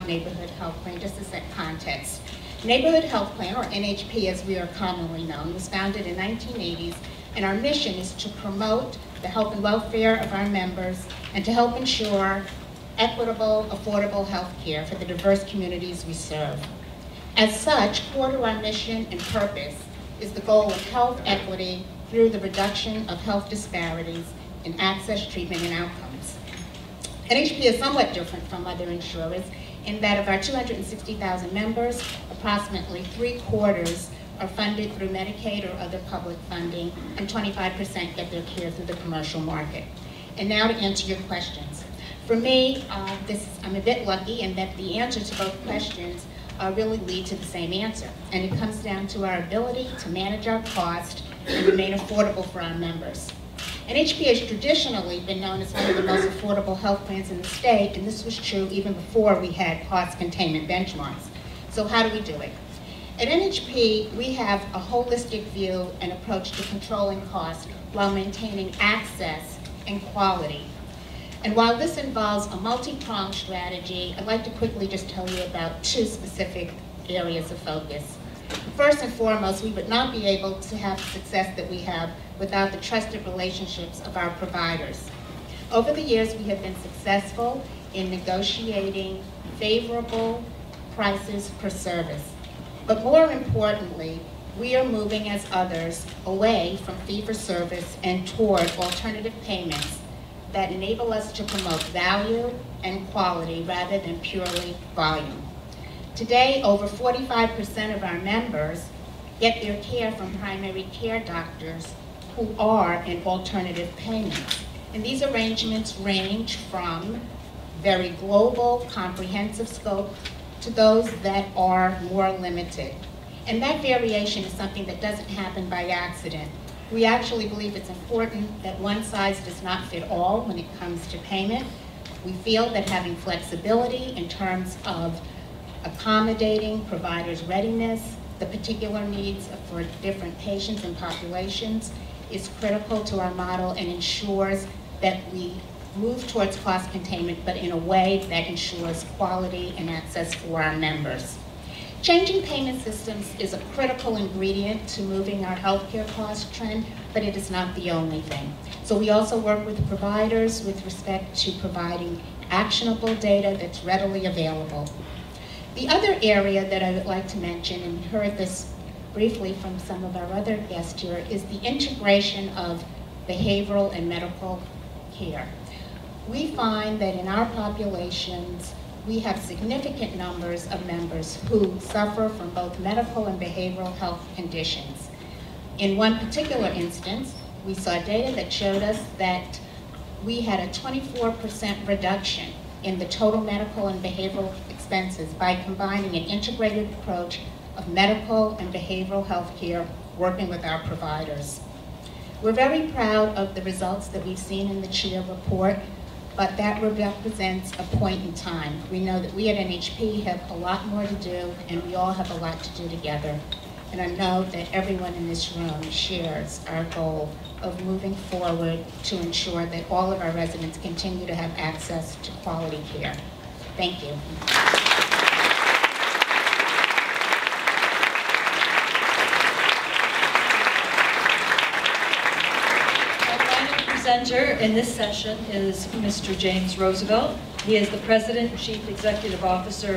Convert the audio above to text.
Neighborhood Health Plan, just to set context. Neighborhood Health Plan, or NHP as we are commonly known, was founded in 1980s, and our mission is to promote the health and welfare of our members and to help ensure equitable, affordable health care for the diverse communities we serve. As such, core to our mission and purpose is the goal of health equity through the reduction of health disparities in access, treatment, and outcomes. NHP is somewhat different from other insurers in that of our 260,000 members, approximately 3/4 are funded through Medicaid or other public funding, and 25% get their care through the commercial market. And now to answer your questions. For me, I'm a bit lucky in that the answer to both questions really lead to the same answer. And it comes down to our ability to manage our cost and remain affordable for our members. NHP has traditionally been known as one of the most affordable health plans in the state, and this was true even before we had cost containment benchmarks. So how do we do it? At NHP, we have a holistic view and approach to controlling costs while maintaining access and quality. And while this involves a multi-pronged strategy, I'd like to quickly just tell you about 2 specific areas of focus. First and foremost, we would not be able to have the success that we have without the trusted relationships of our providers. Over the years, we have been successful in negotiating favorable prices per service. But more importantly, we are moving as others away from fee-for-service and toward alternative payments that enable us to promote value and quality rather than purely volume. Today, over 45% of our members get their care from primary care doctors who are in alternative payments. And these arrangements range from very global, comprehensive scope to those that are more limited. And that variation is something that doesn't happen by accident. We actually believe it's important that one size does not fit all when it comes to payment. We feel that having flexibility in terms of accommodating providers' readiness, the particular needs for different patients and populations is critical to our model and ensures that we move towards cost containment, but in a way that ensures quality and access for our members. Changing payment systems is a critical ingredient to moving our healthcare cost trend, but it is not the only thing. So we also work with providers with respect to providing actionable data that's readily available. The other area that I would like to mention, and you heard this briefly from some of our other guests here, is the integration of behavioral and medical care. We find that in our populations, we have significant numbers of members who suffer from both medical and behavioral health conditions. In one particular instance, we saw data that showed us that we had a 24% reduction in the total medical and behavioral expenses by combining an integrated approach of medical and behavioral health care working with our providers. We're very proud of the results that we've seen in the CHEER report, but that represents a point in time. We know that we at NHP have a lot more to do, and we all have a lot to do together. And I know that everyone in this room shares our goal of moving forward to ensure that all of our residents continue to have access to quality care. Thank you. Presenter in this session is Mr. James Roosevelt. He is the President and Chief Executive Officer